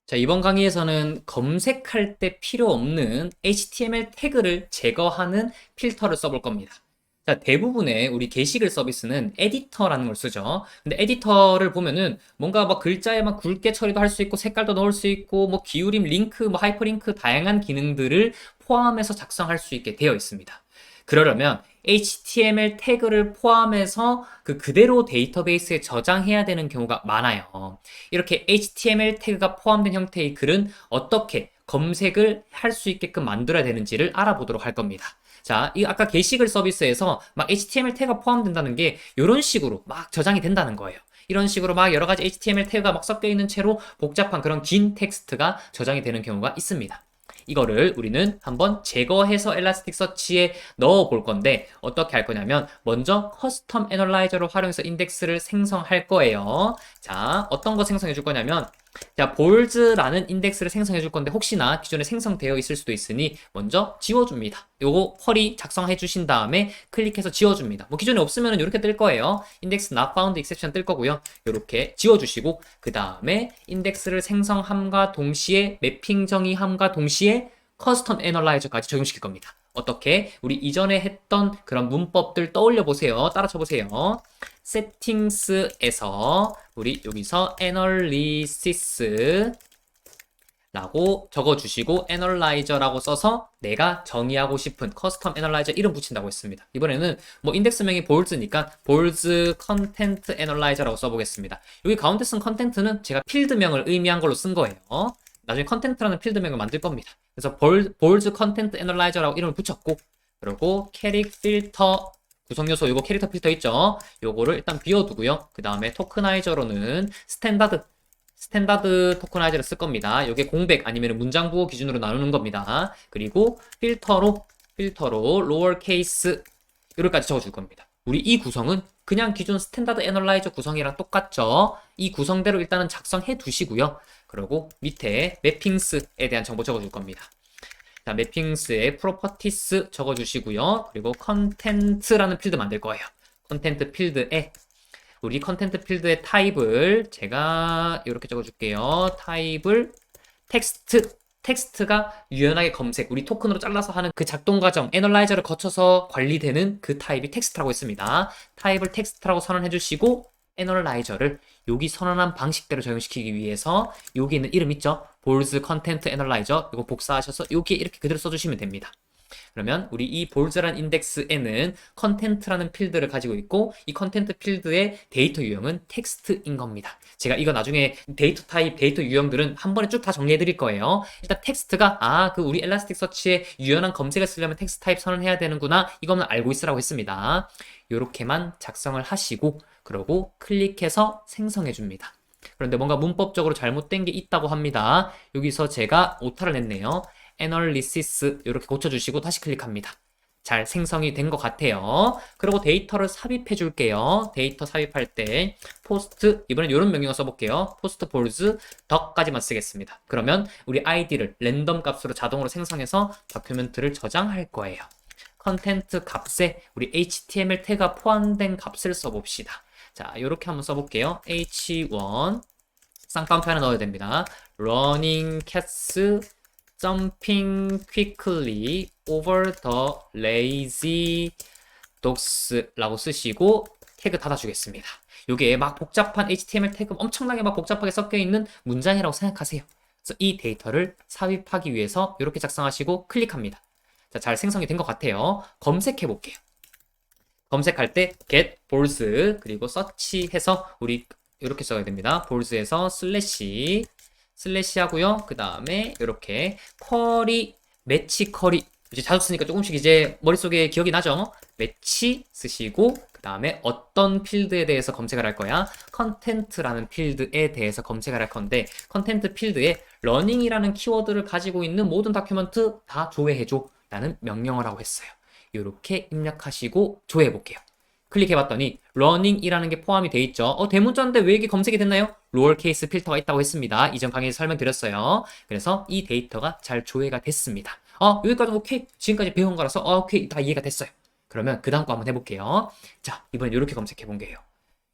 자, 이번 강의에서는 검색할 때 필요 없는 HTML 태그를 제거하는 필터를 써볼 겁니다. 자, 대부분의 우리 게시글 서비스는 에디터라는 걸 쓰죠. 근데 에디터를 보면은 뭔가 막 글자에 막 굵게 처리도 할 수 있고 색깔도 넣을 수 있고 뭐 기울임 링크, 뭐 하이퍼링크 다양한 기능들을 포함해서 작성할 수 있게 되어 있습니다. 그러려면 HTML 태그를 포함해서 그대로 데이터베이스에 저장해야 되는 경우가 많아요. 이렇게 HTML 태그가 포함된 형태의 글은 어떻게 검색을 할 수 있게끔 만들어야 되는지를 알아보도록 할 겁니다. 자, 이 아까 게시글 서비스에서 막 HTML 태그가 포함된다는 게 이런 식으로 막 저장이 된다는 거예요. 이런 식으로 막 여러 가지 HTML 태그가 막 섞여 있는 채로 복잡한 그런 긴 텍스트가 저장이 되는 경우가 있습니다. 이거를 우리는 한번 제거해서 엘라스틱 서치에 넣어 볼 건데 어떻게 할 거냐면 먼저 커스텀 애널라이저를 활용해서 인덱스를 생성할 거예요. 자, 어떤 거 생성해 줄 거냐면 자, 볼즈라는 인덱스를 생성해 줄 건데 혹시나 기존에 생성되어 있을 수도 있으니 먼저 지워줍니다. 요거 쿼리 작성해 주신 다음에 클릭해서 지워줍니다. 뭐 기존에 없으면 이렇게 뜰 거예요. 인덱스 not found exception 뜰 거고요. 이렇게 지워주시고 그 다음에 인덱스를 생성함과 동시에 매핑 정의함과 동시에 커스텀 애널라이저까지 적용시킬 겁니다. 어떻게? 우리 이전에 했던 그런 문법들 떠올려 보세요. 따라쳐 보세요. 세팅스에서 우리 여기서 애널리시스 라고 적어주시고 애널라이저라고 써서 내가 정의하고 싶은 커스텀 애널라이저 이름 붙인다고 했습니다. 이번에는 뭐 인덱스명이 볼즈니까 볼즈 컨텐트 애널라이저라고 써보겠습니다. 여기 가운데 쓴 컨텐트는 제가 필드명을 의미한 걸로 쓴 거예요. 나중에 컨텐트라는 필드명을 만들 겁니다. 그래서 볼즈 컨텐트 애널라이저라고 이름을 붙였고 그리고 캐릭 필터 구성 요소 요거 캐릭터 필터 있죠? 요거를 일단 비워두고요. 그 다음에 토크나이저로는 스탠다드 토크나이저를 쓸 겁니다. 이게 공백 아니면 문장 부호 기준으로 나누는 겁니다. 그리고 필터로 로어 케이스 이럴까지 적어줄 겁니다. 우리 이 구성은 그냥 기존 스탠다드 애널라이저 구성이랑 똑같죠. 이 구성대로 일단은 작성해 두시고요. 그리고 밑에 매핑스에 대한 정보 적어줄 겁니다. 자, 매핑스의 프로퍼티스 적어주시고요. 그리고 컨텐트라는 필드 만들 거예요. 컨텐트 필드에 우리 컨텐트 필드의 타입을 제가 이렇게 적어줄게요. 타입을 텍스트가 유연하게 검색, 우리 토큰으로 잘라서 하는 그 작동 과정, 애널라이저를 거쳐서 관리되는 그 타입이 텍스트라고 했습니다. 타입을 텍스트라고 선언해 주시고 애널라이저를 여기 선언한 방식대로 적용시키기 위해서 여기 있는 이름 있죠? 볼즈 컨텐트 애널라이저 이거 복사하셔서 여기에 이렇게 그대로 써주시면 됩니다. 그러면 우리 이 볼즈란 인덱스에는 컨텐트라는 필드를 가지고 있고 이 컨텐트 필드의 데이터 유형은 텍스트인 겁니다. 제가 이거 나중에 데이터 타입, 데이터 유형들은 한 번에 쭉 다 정리해 드릴 거예요. 일단 텍스트가 그 우리 엘라스틱 서치에 유연한 검색을 쓰려면 텍스트 타입 선언해야 되는구나. 이거는 알고 있으라고 했습니다. 이렇게만 작성을 하시고 그러고 클릭해서 생성해 줍니다. 그런데 뭔가 문법적으로 잘못된 게 있다고 합니다. 여기서 제가 오타를 냈네요. 애널리시스 이렇게 고쳐주시고 다시 클릭합니다. 잘 생성이 된 것 같아요. 그리고 데이터를 삽입해 줄게요. 데이터 삽입할 때 포스트 이번엔 이런 명령어 써볼게요. 포스트 볼즈 덕까지만 쓰겠습니다. 그러면 우리 아이디를 랜덤 값으로 자동으로 생성해서 다큐멘트를 저장할 거예요. 컨텐트 값에 우리 HTML 태그가 포함된 값을 써봅시다. 자, 이렇게 한번 써볼게요. h1 쌍따옴표 하나 넣어야 됩니다. running cats jumping quickly over the lazy dogs라고 쓰시고 태그 닫아주겠습니다. 이게 막 복잡한 HTML 태그 엄청나게 막 복잡하게 섞여 있는 문장이라고 생각하세요. 그래서 이 데이터를 삽입하기 위해서 이렇게 작성하시고 클릭합니다. 자, 잘 생성이 된 것 같아요. 검색해 볼게요. 검색할 때 get 볼즈 그리고 서치해서 우리 이렇게 써야 됩니다. 볼즈에서 슬래시 하고요. 그 다음에 이렇게 쿼리 매치 쿼리 이제 자주 쓰니까 조금씩 이제 머릿속에 기억이 나죠? 매치 쓰시고 그 다음에 어떤 필드에 대해서 검색을 할 거야? 컨텐트라는 필드에 대해서 검색을 할 건데 컨텐트 필드에 러닝이라는 키워드를 가지고 있는 모든 다큐멘트 다 조회해줘 라는 명령을 하고 했어요. 이렇게 입력하시고 조회해 볼게요. 클릭해 봤더니 러닝이라는 게 포함이 돼 있죠. 대문자인데 왜 이게 검색이 됐나요? 로얼 케이스 필터가 있다고 했습니다. 이전 강의에서 설명드렸어요. 그래서 이 데이터가 잘 조회가 됐습니다. 여기까지 오케이. 지금까지 배운 거라서 오케이. 다 이해가 됐어요. 그러면 그 다음 거 한번 해볼게요. 자, 이번엔 이렇게 검색해 본 거예요.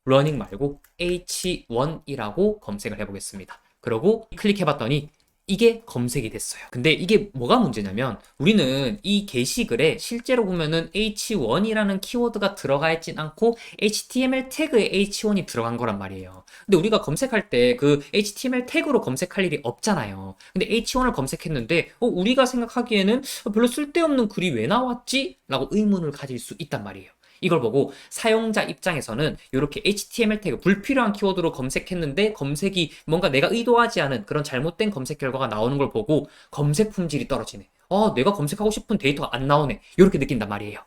러닝 말고 H1이라고 검색을 해보겠습니다. 그러고 클릭해봤더니 이게 검색이 됐어요. 근데 이게 뭐가 문제냐면 우리는 이 게시글에 실제로 보면은 h1이라는 키워드가 들어가 있진 않고 HTML 태그에 h1이 들어간 거란 말이에요. 근데 우리가 검색할 때 그 HTML 태그로 검색할 일이 없잖아요. 근데 h1을 검색했는데 우리가 생각하기에는 별로 쓸데없는 글이 왜 나왔지? 라고 의문을 가질 수 있단 말이에요. 이걸 보고 사용자 입장에서는 이렇게 HTML 태그 불필요한 키워드로 검색했는데 검색이 뭔가 내가 의도하지 않은 그런 잘못된 검색 결과가 나오는 걸 보고 검색 품질이 떨어지네. 내가 검색하고 싶은 데이터가 안 나오네. 이렇게 느낀단 말이에요.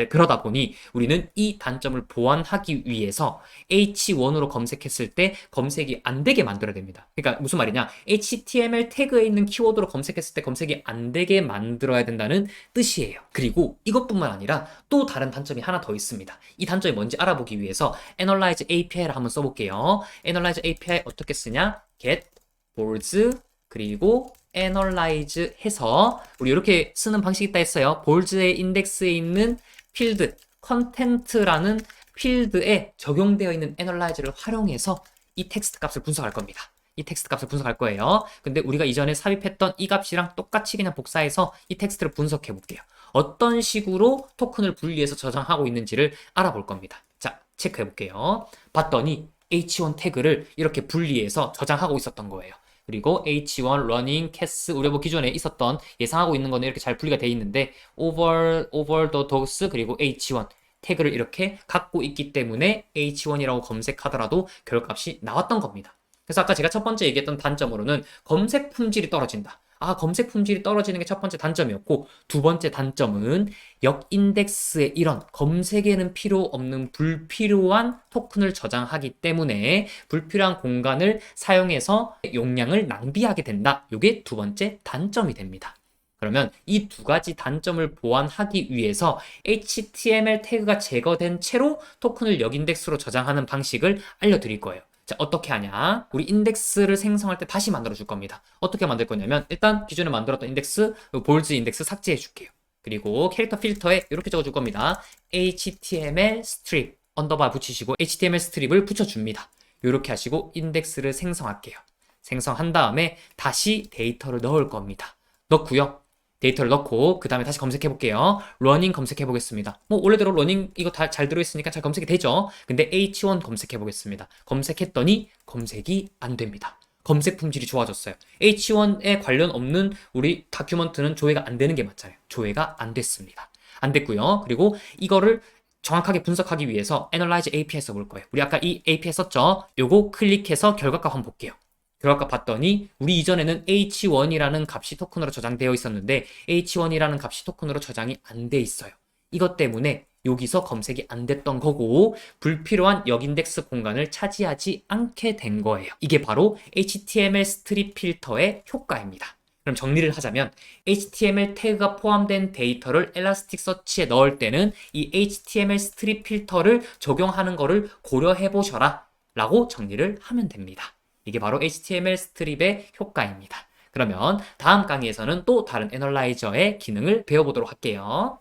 그러다 보니 우리는 이 단점을 보완하기 위해서 H1으로 검색했을 때 검색이 안 되게 만들어야 됩니다. 그러니까 무슨 말이냐? HTML 태그에 있는 키워드로 검색했을 때 검색이 안 되게 만들어야 된다는 뜻이에요. 그리고 이것뿐만 아니라 또 다른 단점이 하나 더 있습니다. 이 단점이 뭔지 알아보기 위해서 Analyze API를 한번 써볼게요. Analyze API 어떻게 쓰냐? get, boards, 그리고 Analyze 해서 우리 이렇게 쓰는 방식이 있다 했어요. 볼즈의 인덱스에 있는 필드, 컨텐트라는 필드에 적용되어 있는 애널라이저를 활용해서 이 텍스트 값을 분석할 겁니다. 이 텍스트 값을 분석할 거예요. 근데 우리가 이전에 삽입했던 이 값이랑 똑같이 그냥 복사해서 이 텍스트를 분석해 볼게요. 어떤 식으로 토큰을 분리해서 저장하고 있는지를 알아볼 겁니다. 자, 체크해 볼게요. 봤더니 h1 태그를 이렇게 분리해서 저장하고 있었던 거예요. 그리고 h1 running cas 우리가 뭐 기존에 있었던 예상하고 있는 거는 이렇게 잘 분리가 돼 있는데 over the dogs 그리고 h1 태그를 이렇게 갖고 있기 때문에 h1이라고 검색하더라도 결과값이 나왔던 겁니다. 그래서 아까 제가 첫 번째 얘기했던 단점으로는 검색 품질이 떨어진다. 검색 품질이 떨어지는 게 첫 번째 단점이었고, 두 번째 단점은 역인덱스의 이런 검색에는 필요 없는 불필요한 토큰을 저장하기 때문에 불필요한 공간을 사용해서 용량을 낭비하게 된다. 이게 두 번째 단점이 됩니다. 그러면 이 두 가지 단점을 보완하기 위해서 HTML 태그가 제거된 채로 토큰을 역인덱스로 저장하는 방식을 알려드릴 거예요. 자, 어떻게 하냐? 우리 인덱스를 생성할 때 다시 만들어 줄 겁니다. 어떻게 만들 거냐면 일단 기존에 만들었던 인덱스, 볼즈 인덱스 삭제해 줄게요. 그리고 캐릭터 필터에 이렇게 적어 줄 겁니다. HTML 스트립 언더바 붙이시고 HTML 스트립을 붙여줍니다. 이렇게 하시고 인덱스를 생성할게요. 생성한 다음에 다시 데이터를 넣을 겁니다. 넣고요. 데이터를 넣고 그 다음에 다시 검색해 볼게요. 러닝 검색해 보겠습니다. 뭐 원래대로 러닝 이거 다 잘 들어있으니까 잘 검색이 되죠. 근데 H1 검색해 보겠습니다. 검색했더니 검색이 안 됩니다. 검색 품질이 좋아졌어요. H1에 관련 없는 우리 다큐먼트는 조회가 안 되는 게 맞잖아요. 조회가 안 됐습니다. 안 됐고요. 그리고 이거를 정확하게 분석하기 위해서 Analyze API 써볼 거예요. 우리 아까 이 API 썼죠? 요거 클릭해서 결과값 한번 볼게요. 결과값 봤더니 우리 이전에는 h1이라는 값이 토큰으로 저장되어 있었는데 h1이라는 값이 토큰으로 저장이 안 돼 있어요. 이것 때문에 여기서 검색이 안 됐던 거고 불필요한 역인덱스 공간을 차지하지 않게 된 거예요. 이게 바로 HTML 스트립 필터의 효과입니다. 그럼 정리를 하자면 HTML 태그가 포함된 데이터를 엘라스틱서치에 넣을 때는 이 HTML 스트립 필터를 적용하는 거를 고려해 보셔라 라고 정리를 하면 됩니다. 이게 바로 HTML 스트립의 효과입니다. 그러면 다음 강의에서는 또 다른 애널라이저의 기능을 배워보도록 할게요.